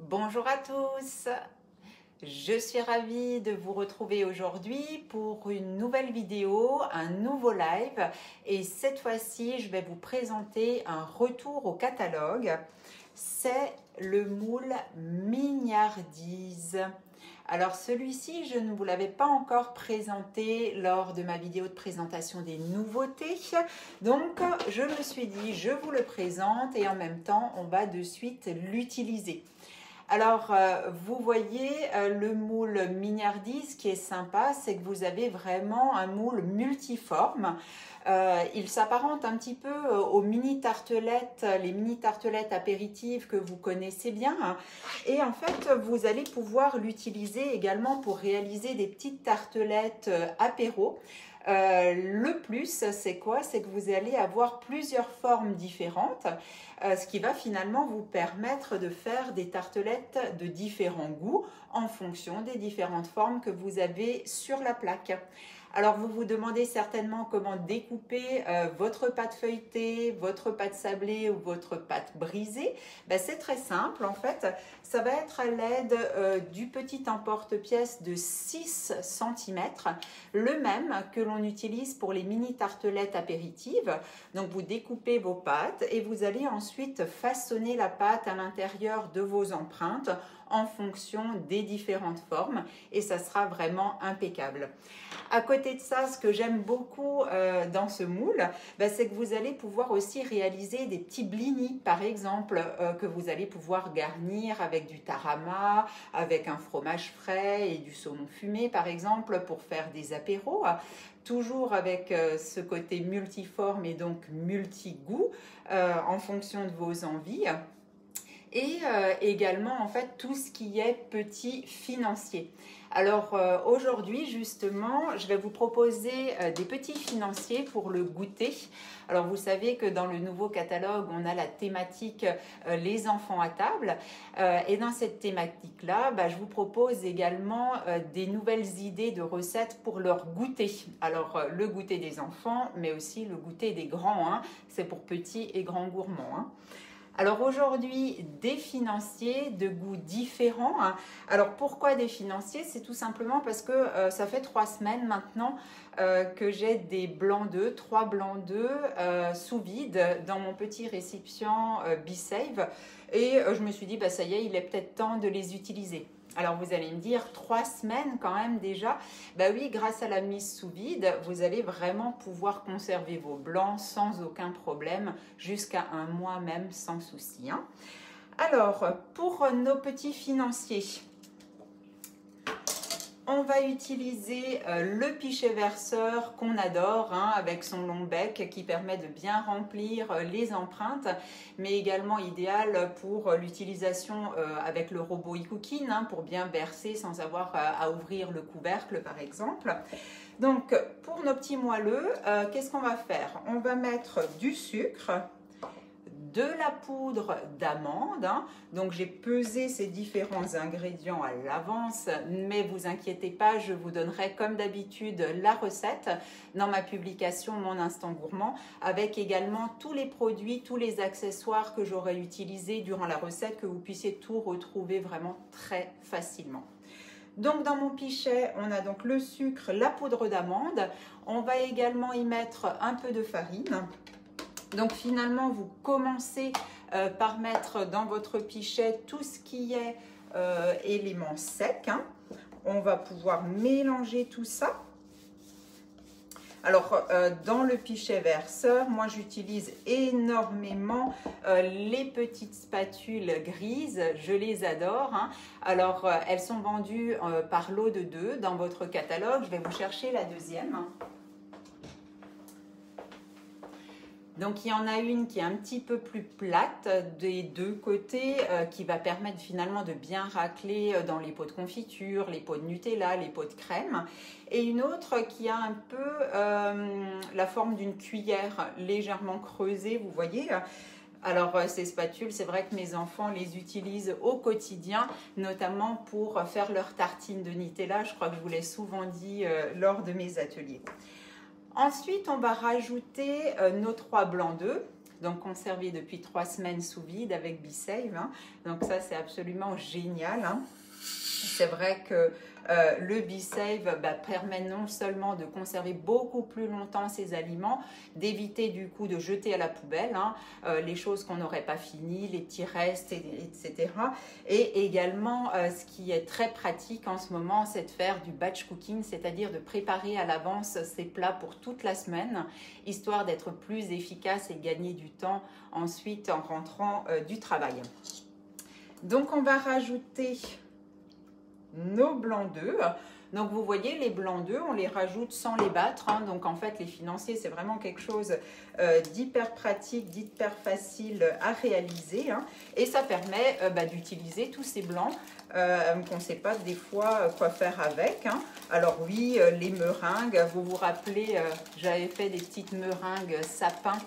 Bonjour à tous, je suis ravie de vous retrouver aujourd'hui pour une nouvelle vidéo, un nouveau live et cette fois-ci je vais vous présenter un retour au catalogue. C'est le moule Mignardise. Alors celui-ci, je ne vous l'avais pas encore présenté lors de ma vidéo de présentation des nouveautés. Donc je me suis dit, je vous le présente et en même temps, on va de suite l'utiliser. Alors, vous voyez le moule Mignardise, ce qui est sympa, c'est que vous avez vraiment un moule multiforme. Il s'apparente un petit peu aux mini tartelettes, les mini tartelettes apéritives que vous connaissez bien. Et en fait, vous allez pouvoir l'utiliser également pour réaliser des petites tartelettes apéro. Le plus, c'est quoi? C'est que vous allez avoir plusieurs formes différentes, ce qui va finalement vous permettre de faire des tartelettes de différents goûts en fonction des différentes formes que vous avez sur la plaque. Alors vous vous demandez certainement comment découper votre pâte feuilletée, votre pâte sablée ou votre pâte brisée. Ben, c'est très simple en fait, ça va être à l'aide du petit emporte-pièce de 6 cm, le même que l'on utilise pour les mini tartelettes apéritives. Donc vous découpez vos pâtes et vous allez ensuite façonner la pâte à l'intérieur de vos empreintes en fonction des différentes formes et ça sera vraiment impeccable. À côté de ça, ce que j'aime beaucoup dans ce moule, c'est que vous allez pouvoir aussi réaliser des petits blinis, par exemple, que vous allez pouvoir garnir avec du tarama, avec un fromage frais et du saumon fumé, par exemple, pour faire des apéros. Toujours avec ce côté multiforme et donc multi-goût en fonction de vos envies. Et également en fait tout ce qui est petit financier. Alors aujourd'hui justement je vais vous proposer des petits financiers pour le goûter. Alors vous savez que dans le nouveau catalogue on a la thématique les enfants à table et dans cette thématique là je vous propose également des nouvelles idées de recettes pour leur goûter. Alors le goûter des enfants mais aussi le goûter des grands, hein. C'est pour petits et grands gourmands, hein. Alors aujourd'hui, des financiers de goûts différents. Alors pourquoi des financiers? C'est tout simplement parce que ça fait 3 semaines maintenant que j'ai des blancs d'œufs, 3 blancs d'œufs sous vide dans mon petit récipient B-Save. Et je me suis dit, ça y est, il est peut-être temps de les utiliser. Alors vous allez me dire 3 semaines quand même déjà. Oui, grâce à la mise sous vide, vous allez vraiment pouvoir conserver vos blancs sans aucun problème, jusqu'à 1 mois même sans souci, hein. Alors pour nos petits financiers, on va utiliser le pichet verseur qu'on adore, hein, avec son long bec qui permet de bien remplir les empreintes, mais également idéal pour l'utilisation avec le robot eCooking, hein, pour bien verser sans avoir à ouvrir le couvercle par exemple. Donc pour nos petits moelleux, qu'est-ce qu'on va faire? On va mettre du sucre, de la poudre d'amande, hein. Donc j'ai pesé ces différents ingrédients à l'avance, mais vous inquiétez pas, je vous donnerai comme d'habitude la recette dans ma publication Mon Instant Gourmand, avec également tous les produits, tous les accessoires que j'aurai utilisés durant la recette, que vous puissiez tout retrouver vraiment très facilement. Donc dans mon pichet, on a donc le sucre, la poudre d'amande, on va également y mettre un peu de farine. Donc finalement, vous commencez par mettre dans votre pichet tout ce qui est éléments secs, hein. On va pouvoir mélanger tout ça. Alors dans le pichet verseur, moi j'utilise énormément les petites spatules grises, je les adore, hein. Alors elles sont vendues par lot de 2 dans votre catalogue, je vais vous chercher la deuxième. Donc il y en a une qui est un petit peu plus plate des deux côtés, qui va permettre finalement de bien racler dans les pots de confiture, les pots de Nutella, les pots de crème. Et une autre qui a un peu la forme d'une cuillère légèrement creusée, vous voyez. Alors ces spatules, c'est vrai que mes enfants les utilisent au quotidien, notamment pour faire leurs tartines de Nutella. Je crois que je vous l'ai souvent dit lors de mes ateliers. Ensuite, on va rajouter nos 3 blancs d'œufs. donc conservé depuis 3 semaines sous vide avec B-Save, hein. Donc ça c'est absolument génial, hein. C'est vrai que le B-Save permet non seulement de conserver beaucoup plus longtemps ces aliments, d'éviter du coup de jeter à la poubelle, hein, les choses qu'on n'aurait pas finies, les petits restes, etc. Et également, ce qui est très pratique en ce moment, c'est de faire du batch cooking, c'est-à-dire de préparer à l'avance ces plats pour toute la semaine, histoire d'être plus efficace et gagner du temps ensuite en rentrant du travail. Donc on va rajouter nos blancs d'œufs. Donc vous voyez, les blancs d'œufs, on les rajoute sans les battre, hein. Donc en fait les financiers, c'est vraiment quelque chose d'hyper pratique, d'hyper facile à réaliser, hein. Et ça permet d'utiliser tous ces blancs qu'on ne sait pas des fois quoi faire avec, hein. Alors oui, les meringues, vous vous rappelez, j'avais fait des petites meringues sapin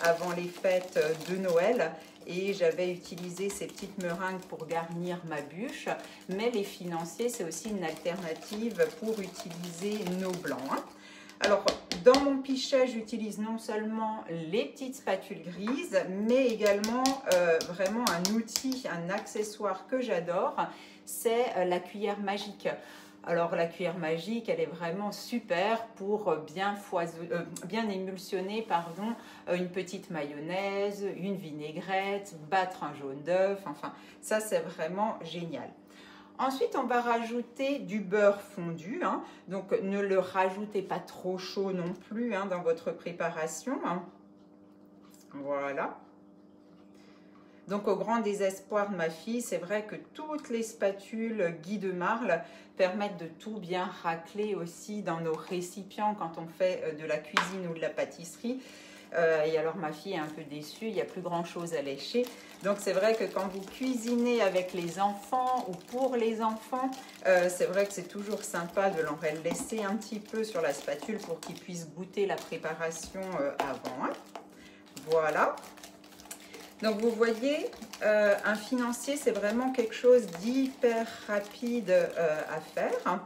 avant les fêtes de Noël. Et j'avais utilisé ces petites meringues pour garnir ma bûche. Mais les financiers, c'est aussi une alternative pour utiliser nos blancs, hein. Alors, dans mon pichet, j'utilise non seulement les petites spatules grises, mais également vraiment un outil, un accessoire que j'adore, c'est la cuillère magique. Alors la cuillère magique, elle est vraiment super pour bien émulsionner une petite mayonnaise, une vinaigrette, battre un jaune d'œuf, enfin ça c'est vraiment génial. Ensuite, on va rajouter du beurre fondu, hein. Donc ne le rajoutez pas trop chaud non plus, hein, dans votre préparation, hein. Voilà. Donc au grand désespoir de ma fille, c'est vrai que toutes les spatules Guy de Marle permettent de tout bien racler aussi dans nos récipients quand on fait de la cuisine ou de la pâtisserie. Et alors ma fille est un peu déçue, il n'y a plus grand chose à lécher. Donc c'est vrai que quand vous cuisinez avec les enfants ou pour les enfants, c'est vrai que c'est toujours sympa de leur laisser un petit peu sur la spatule pour qu'ils puissent goûter la préparation avant, hein. Voilà. Donc vous voyez, un financier, c'est vraiment quelque chose d'hyper rapide à faire.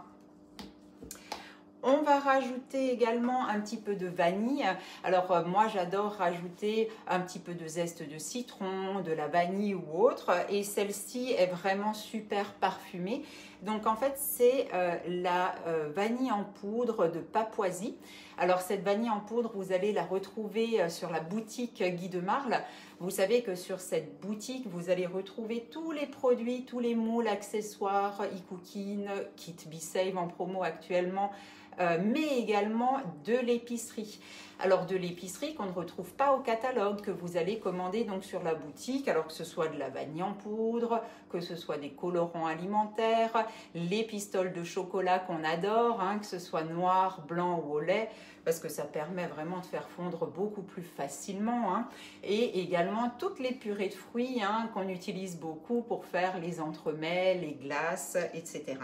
On va rajouter également un petit peu de vanille. Alors moi j'adore rajouter un petit peu de zeste de citron, de la vanille ou autre. Et celle-ci est vraiment super parfumée. Donc en fait c'est la vanille en poudre de Papouasie. Alors cette vanille en poudre, vous allez la retrouver sur la boutique Guy de Marle. Vous savez que sur cette boutique, vous allez retrouver tous les produits, tous les moules, accessoires, e-cooking, kit B-Save en promo actuellement, mais également de l'épicerie. Alors de l'épicerie qu'on ne retrouve pas au catalogue, que vous allez commander donc sur la boutique, alors que ce soit de la vanille en poudre, que ce soit des colorants alimentaires, les pistoles de chocolat qu'on adore, hein, que ce soit noir, blanc ou au lait, parce que ça permet vraiment de faire fondre beaucoup plus facilement, hein. Et également toutes les purées de fruits, hein, qu'on utilise beaucoup pour faire les entremets, les glaces, etc.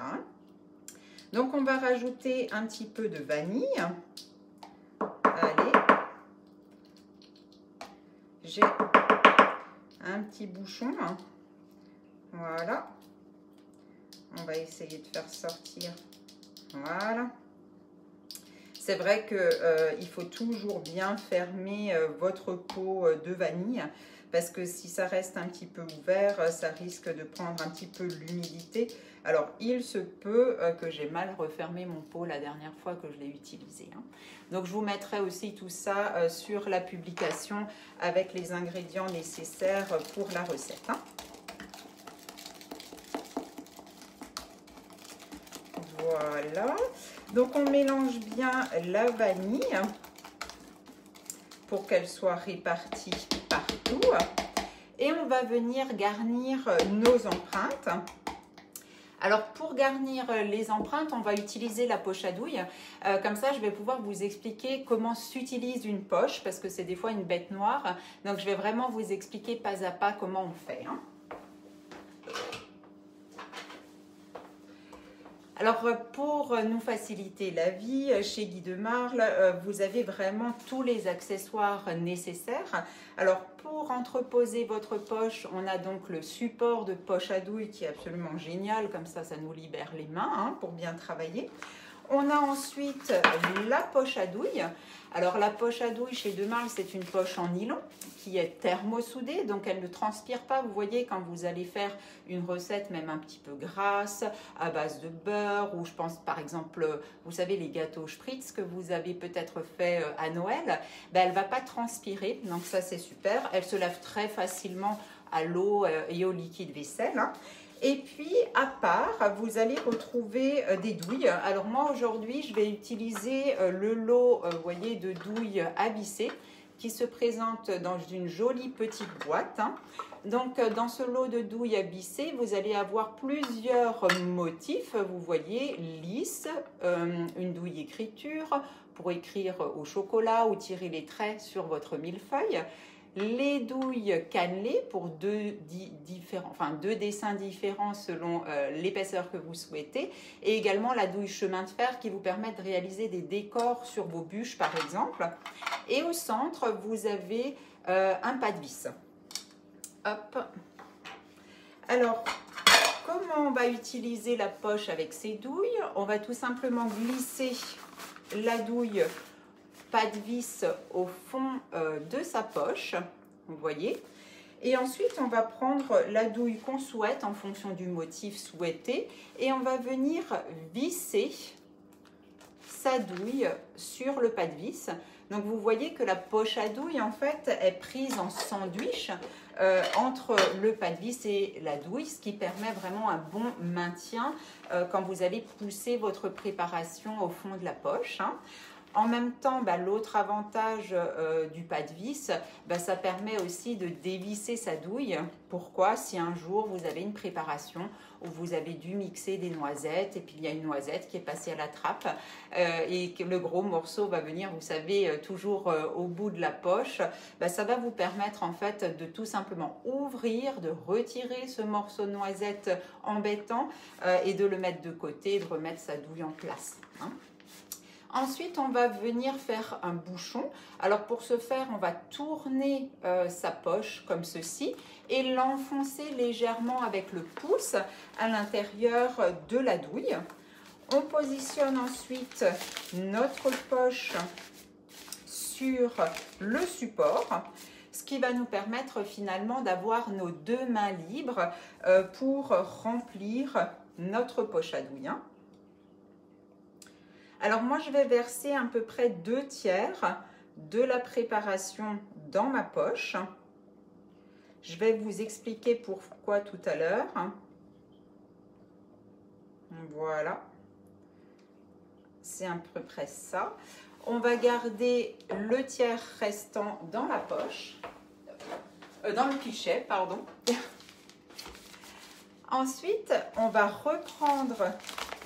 Donc on va rajouter un petit peu de vanille. Allez, j'ai un petit bouchon, hein. Voilà, on va essayer de faire sortir. Voilà. C'est vrai qu'il faut toujours bien fermer votre pot de vanille, parce que si ça reste un petit peu ouvert, ça risque de prendre un petit peu l'humidité. Alors, il se peut que j'ai mal refermé mon pot la dernière fois que je l'ai utilisé, hein. Donc, je vous mettrai aussi tout ça sur la publication avec les ingrédients nécessaires pour la recette, hein. Voilà. Donc, on mélange bien la vanille pour qu'elle soit répartie partout. Et on va venir garnir nos empreintes. Alors, pour garnir les empreintes, on va utiliser la poche à douille. Comme ça, je vais pouvoir vous expliquer comment s'utilise une poche, parce que c'est des fois une bête noire. Donc, je vais vraiment vous expliquer pas à pas comment on fait, hein. Alors, pour nous faciliter la vie, chez Guy de Marle, vous avez vraiment tous les accessoires nécessaires. Alors, pour entreposer votre poche, on a donc le support de poche à douille qui est absolument génial. Comme ça nous libère les mains, hein, pour bien travailler. On a ensuite la poche à douille. Alors la poche à douille chez Demarle, c'est une poche en nylon qui est thermosoudée, donc elle ne transpire pas. Vous voyez, quand vous allez faire une recette même un petit peu grasse, à base de beurre, ou je pense par exemple, vous savez, les gâteaux Spritz que vous avez peut-être fait à Noël, ben, elle ne va pas transpirer, donc ça c'est super. Elle se lave très facilement à l'eau et au liquide vaisselle. Et puis, à part, vous allez retrouver des douilles. Alors moi, aujourd'hui, je vais utiliser le lot, vous voyez, de douilles à visser qui se présente dans une jolie petite boîte. Donc, dans ce lot de douilles à visser, vous allez avoir plusieurs motifs. Vous voyez, lisse, une douille écriture pour écrire au chocolat ou tirer les traits sur votre millefeuille. Les douilles cannelées pour deux dessins différents selon l'épaisseur que vous souhaitez, et également la douille chemin de fer qui vous permet de réaliser des décors sur vos bûches par exemple. Et au centre, vous avez un pas de vis. Hop. Alors, comment on va utiliser la poche avec ces douilles? On va tout simplement glisser la douille pas de vis au fond de sa poche, vous voyez. Et ensuite, on va prendre la douille qu'on souhaite en fonction du motif souhaité et on va venir visser sa douille sur le pas de vis. Donc, vous voyez que la poche à douille, en fait, est prise en sandwich entre le pas de vis et la douille, ce qui permet vraiment un bon maintien quand vous allez pousser votre préparation au fond de la poche. En même temps, l'autre avantage du pas de vis, ça permet aussi de dévisser sa douille. Pourquoi? Si un jour vous avez une préparation où vous avez dû mixer des noisettes et puis il y a une noisette qui est passée à la trappe et que le gros morceau va venir, vous savez, toujours au bout de la poche, ça va vous permettre en fait de tout simplement ouvrir, de retirer ce morceau de noisette embêtant et de le mettre de côté et de remettre sa douille en place. Ensuite, on va venir faire un bouchon. Alors pour ce faire, on va tourner sa poche comme ceci et l'enfoncer légèrement avec le pouce à l'intérieur de la douille. On positionne ensuite notre poche sur le support, ce qui va nous permettre finalement d'avoir nos deux mains libres pour remplir notre poche à douille. Alors moi, je vais verser à peu près 2/3 de la préparation dans ma poche. Je vais vous expliquer pourquoi tout à l'heure. Voilà. C'est à peu près ça. On va garder le tiers restant dans la poche. Dans le pichet, pardon. Ensuite, on va reprendre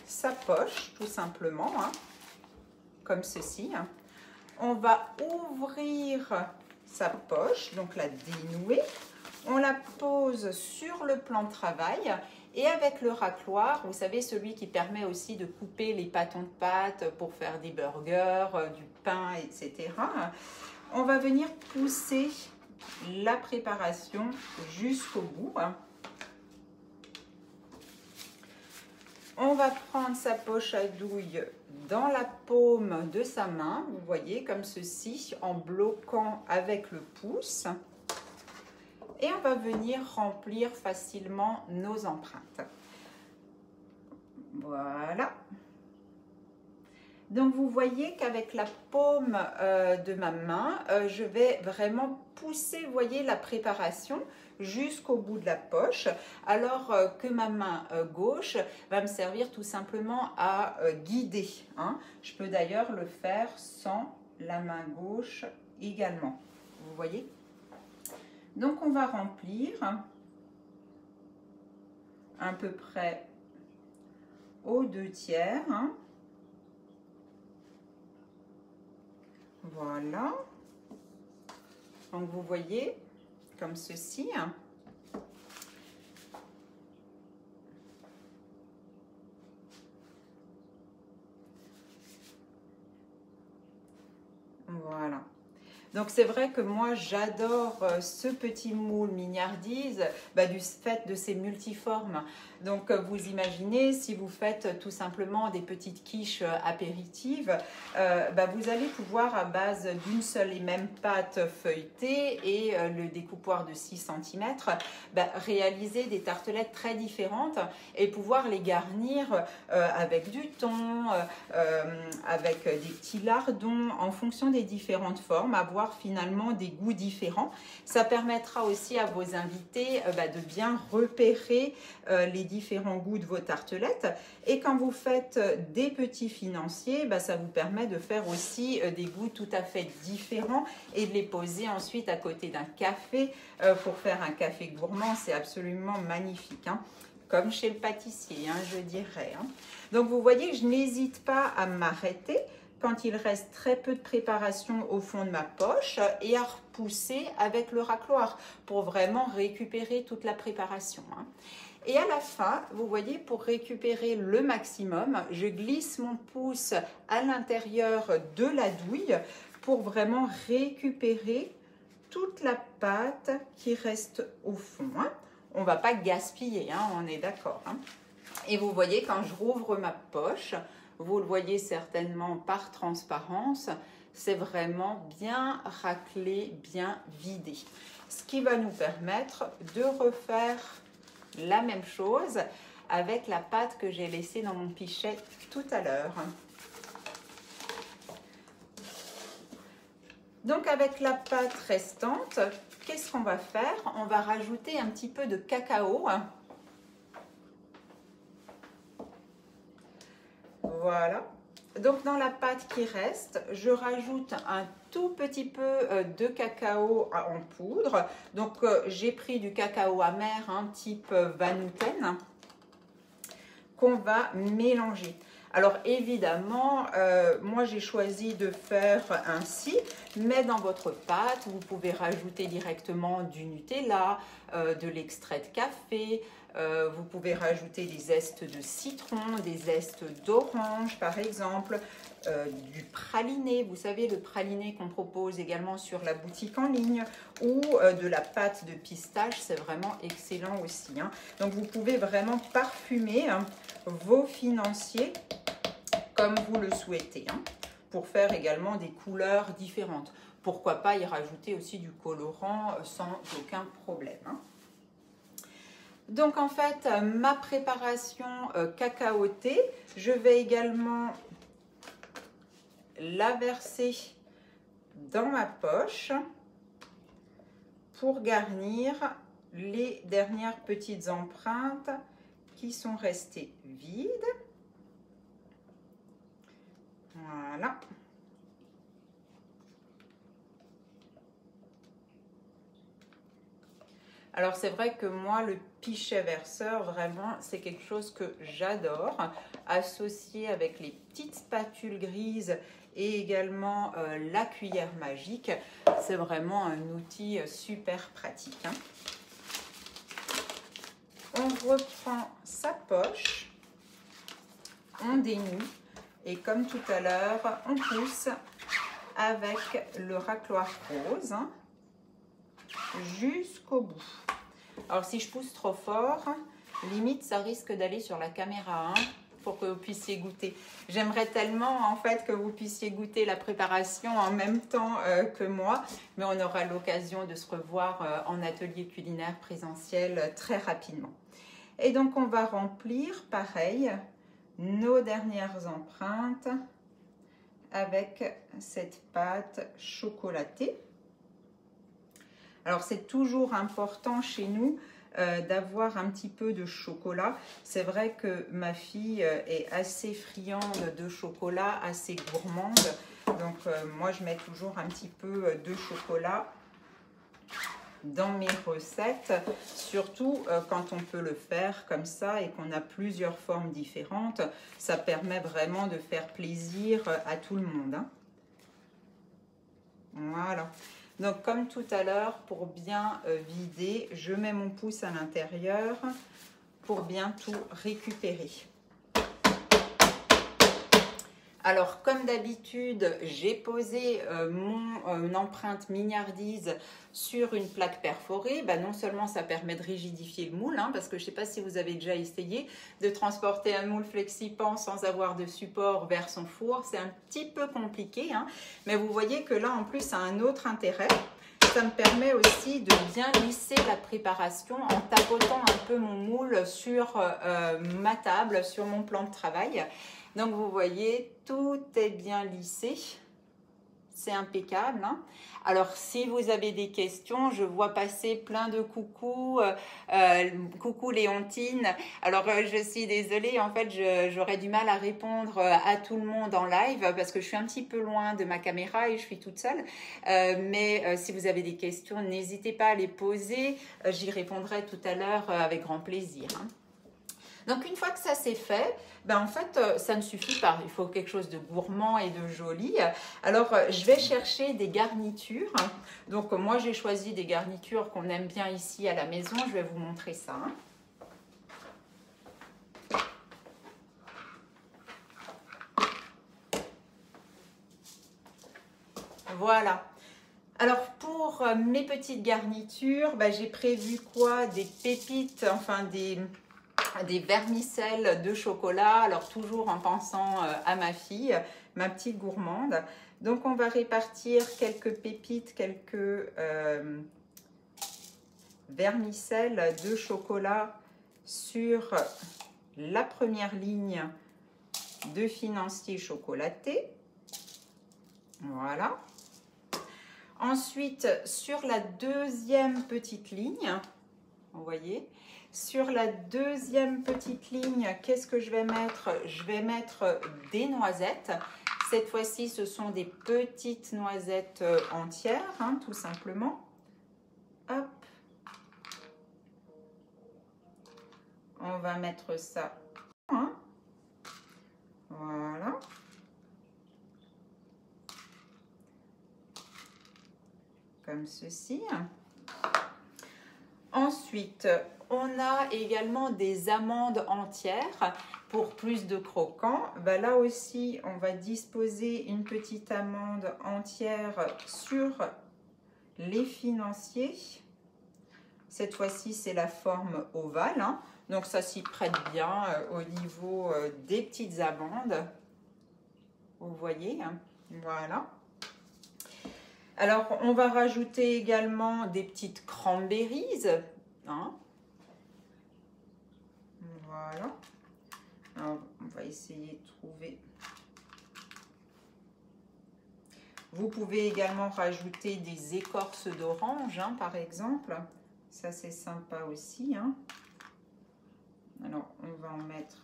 sa poche, tout simplement, comme ceci. On va ouvrir sa poche, donc la dénouer. On la pose sur le plan de travail et avec le racloir, vous savez, celui qui permet aussi de couper les bâtons de pâte pour faire des burgers, du pain, etc. On va venir pousser la préparation jusqu'au bout. On va prendre sa poche à douille dans la paume de sa main, vous voyez, comme ceci, en bloquant avec le pouce. Et on va venir remplir facilement nos empreintes. Voilà. Donc, vous voyez qu'avec la paume de ma main, je vais vraiment pousser, vous voyez, la préparation jusqu'au bout de la poche, alors que ma main gauche va me servir tout simplement à guider. Je peux d'ailleurs le faire sans la main gauche également. Vous voyez? Donc, on va remplir à peu près aux 2/3. Voilà. Donc, vous voyez, comme ceci. Voilà. Donc c'est vrai que moi j'adore ce petit moule mignardise du fait de ses multiformes. Donc vous imaginez, si vous faites tout simplement des petites quiches apéritives, vous allez pouvoir, à base d'une seule et même pâte feuilletée et le découpoir de 6 cm, réaliser des tartelettes très différentes et pouvoir les garnir avec du thon, avec des petits lardons, en fonction des différentes formes, avoir finalement des goûts différents. Ça permettra aussi à vos invités de bien repérer les différents goûts de vos tartelettes. Et quand vous faites des petits financiers, ça vous permet de faire aussi des goûts tout à fait différents et de les poser ensuite à côté d'un café pour faire un café gourmand. C'est absolument magnifique, hein, comme chez le pâtissier, hein, je dirais. Hein. Donc vous voyez que je n'hésite pas à m'arrêter quand il reste très peu de préparation au fond de ma poche et à repousser avec le racloir pour vraiment récupérer toute la préparation. Hein. Et à la fin, vous voyez, pour récupérer le maximum, je glisse mon pouce à l'intérieur de la douille pour vraiment récupérer toute la pâte qui reste au fond. Hein. On ne va pas gaspiller, hein, on est d'accord. Hein. Et vous voyez, quand je rouvre ma poche, vous le voyez certainement par transparence, c'est vraiment bien raclé, bien vidé. Ce qui va nous permettre de refaire la même chose avec la pâte que j'ai laissée dans mon pichet tout à l'heure. Donc avec la pâte restante, qu'est-ce qu'on va faire? On va rajouter un petit peu de cacao. Voilà. Donc dans la pâte qui reste, je rajoute un tout petit peu de cacao en poudre. Donc j'ai pris du cacao amer, hein, type Vanouten, qu'on va mélanger. Alors évidemment, moi j'ai choisi de faire ainsi, mais dans votre pâte, vous pouvez rajouter directement du Nutella, de l'extrait de café, vous pouvez rajouter des zestes de citron, des zestes d'orange par exemple, du praliné, vous savez le praliné qu'on propose également sur la boutique en ligne, ou de la pâte de pistache, c'est vraiment excellent aussi. Hein. Donc vous pouvez vraiment parfumer vos financiers comme vous le souhaitez, hein, pour faire également des couleurs différentes. Pourquoi pas y rajouter aussi du colorant sans aucun problème. Hein. Donc en fait, ma préparation cacaotée, je vais également la verser dans ma poche pour garnir les dernières petites empreintes qui sont restées vides. Voilà. Alors c'est vrai que moi, le pichet verseur, vraiment, c'est quelque chose que j'adore, associé avec les petites spatules grises et également la cuillère magique. C'est vraiment un outil super pratique. Hein. On reprend sa poche, on dénoue et comme tout à l'heure, on pousse avec le racloir rose hein, jusqu'au bout. Alors si je pousse trop fort, limite ça risque d'aller sur la caméra hein, pour que vous puissiez goûter. J'aimerais tellement en fait que vous puissiez goûter la préparation en même temps que moi, mais on aura l'occasion de se revoir en atelier culinaire présentiel très rapidement. Et donc on va remplir pareil nos dernières empreintes avec cette pâte chocolatée. Alors c'est toujours important chez nous d'avoir un petit peu de chocolat. C'est vrai que ma fille est assez friande de chocolat, assez gourmande. Donc moi je mets toujours un petit peu de chocolat dans mes recettes, surtout quand on peut le faire comme ça et qu'on a plusieurs formes différentes. Ça permet vraiment de faire plaisir à tout le monde. Hein. Voilà. Donc comme tout à l'heure, pour bien vider, je mets mon pouce à l'intérieur pour bien tout récupérer. Alors, comme d'habitude, j'ai posé mon empreinte mignardise sur une plaque perforée. Non seulement ça permet de rigidifier le moule, parce que je ne sais pas si vous avez déjà essayé de transporter un moule flexipant sans avoir de support vers son four. C'est un petit peu compliqué, mais vous voyez que là, en plus, ça a un autre intérêt. Ça me permet aussi de bien lisser la préparation en tapotant un peu mon moule sur ma table, sur mon plan de travail. Donc vous voyez, tout est bien lissé, c'est impeccable. Alors si vous avez des questions, je vois passer plein de coucou, coucou Léontine. Alors je suis désolée, en fait j'aurais du mal à répondre à tout le monde en live parce que je suis un petit peu loin de ma caméra et je suis toute seule. Mais si vous avez des questions, n'hésitez pas à les poser, j'y répondrai tout à l'heure avec grand plaisir. Donc une fois que ça c'est fait, en fait ça ne suffit pas, il faut quelque chose de gourmand et de joli. Alors je vais chercher des garnitures. Donc moi j'ai choisi des garnitures qu'on aime bien ici à la maison, je vais vous montrer ça. Voilà. Alors pour mes petites garnitures, j'ai prévu quoi? Des pépites, enfin des vermicelles de chocolat, alors toujours en pensant à ma fille, ma petite gourmande. Donc on va répartir quelques pépites, quelques vermicelles de chocolat sur la première ligne de financier chocolaté. Voilà. Ensuite, sur la deuxième petite ligne, vous voyez, sur la deuxième petite ligne, qu'est-ce que je vais mettre? Je vais mettre des noisettes. Cette fois-ci, ce sont des petites noisettes entières, tout simplement. Hop. On va mettre ça. Voilà. Comme ceci. Ensuite, on a également des amandes entières pour plus de croquant. Là aussi, on va disposer une petite amande entière sur les financiers. Cette fois-ci, c'est la forme ovale. Donc, ça s'y prête bien au niveau des petites amandes. Vous voyez, voilà. Alors, on va rajouter également des petites cranberries. Voilà. Alors, on va essayer de trouver. Vous pouvez également rajouter des écorces d'orange, par exemple. Ça, c'est sympa aussi. Alors, on va en mettre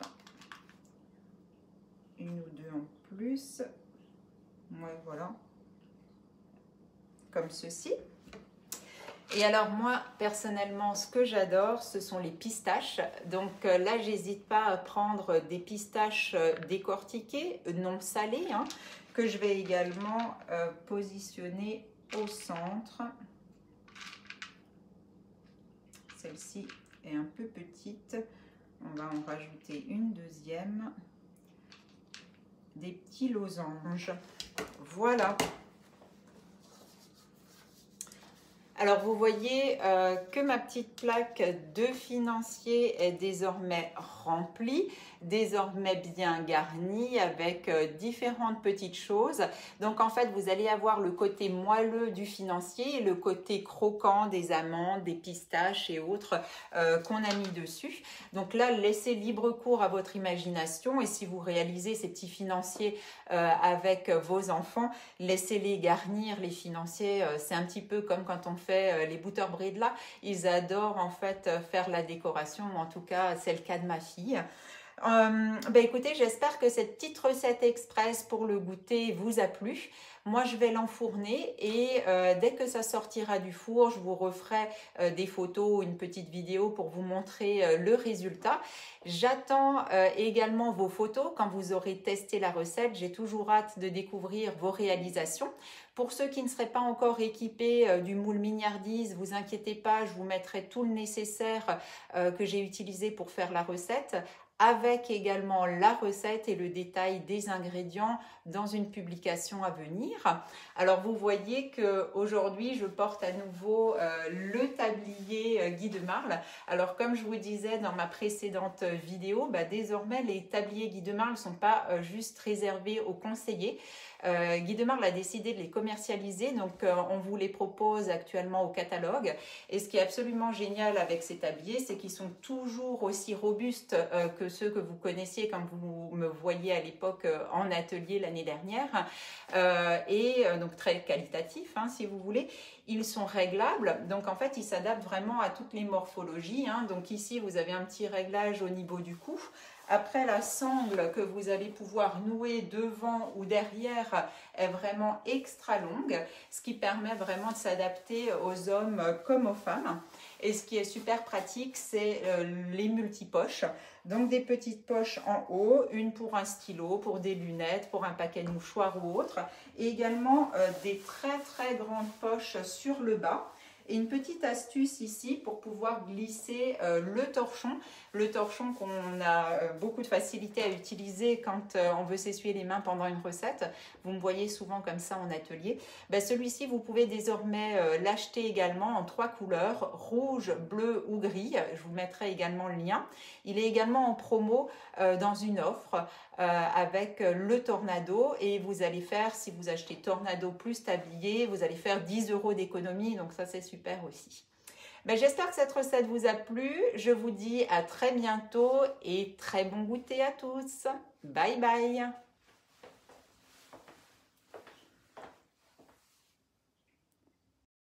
une ou deux en plus. Ouais, voilà. Comme ceci. Et alors moi, personnellement, ce que j'adore, ce sont les pistaches. Donc là, j'hésite pas à prendre des pistaches décortiquées, non salées, que je vais également positionner au centre. Celle-ci est un peu petite. On va en rajouter une deuxième. Des petits losanges. Voilà. Alors, vous voyez que ma petite plaque de financier est désormais remplie, désormais bien garnie avec différentes petites choses. Donc, en fait, vous allez avoir le côté moelleux du financier et le côté croquant des amandes, des pistaches et autres qu'on a mis dessus. Donc là, laissez libre cours à votre imagination et si vous réalisez ces petits financiers avec vos enfants, laissez-les garnir les financiers. C'est un petit peu comme quand on fait les Butterbread là, ils adorent en fait faire la décoration, en tout cas c'est le cas de ma fille. Écoutez, j'espère que cette petite recette express pour le goûter vous a plu. Moi, je vais l'enfourner et dès que ça sortira du four, je vous referai des photos, une petite vidéo pour vous montrer le résultat. J'attends également vos photos quand vous aurez testé la recette. J'ai toujours hâte de découvrir vos réalisations. Pour ceux qui ne seraient pas encore équipés du moule mignardise, vous inquiétez pas, je vous mettrai tout le nécessaire que j'ai utilisé pour faire la recette avec également la recette et le détail des ingrédients dans une publication à venir. Alors vous voyez qu'aujourd'hui je porte à nouveau le tablier Guy de Marle. Alors comme je vous disais dans ma précédente vidéo, désormais les tabliers Guy de Marle ne sont pas juste réservés aux conseillers. Guy de Marle a décidé de les commercialiser, donc on vous les propose actuellement au catalogue. Et ce qui est absolument génial avec ces tabliers, c'est qu'ils sont toujours aussi robustes que ceux que vous connaissiez quand vous me voyiez à l'époque en atelier l'année dernière, donc très qualitatifs si vous voulez. Ils sont réglables, donc en fait ils s'adaptent vraiment à toutes les morphologies. Donc ici vous avez un petit réglage au niveau du cou. Après, la sangle que vous allez pouvoir nouer devant ou derrière est vraiment extra longue, ce qui permet vraiment de s'adapter aux hommes comme aux femmes. Et ce qui est super pratique, c'est les multipoches. Donc des petites poches en haut, une pour un stylo, pour des lunettes, pour un paquet de mouchoirs ou autre. Et également des très très grandes poches sur le bas. Et une petite astuce ici pour pouvoir glisser le torchon qu'on a beaucoup de facilité à utiliser quand on veut s'essuyer les mains pendant une recette. Vous me voyez souvent comme ça en atelier. Celui-ci, vous pouvez désormais l'acheter également en 3 couleurs, rouge, bleu ou gris. Je vous mettrai également le lien. Il est également en promo dans une offre avec le Tornado, et vous allez faire, si vous achetez Tornado plus tablier, vous allez faire 10 € d'économie, donc ça c'est super aussi. J'espère que cette recette vous a plu. Je vous dis à très bientôt et très bon goûter à tous. Bye bye.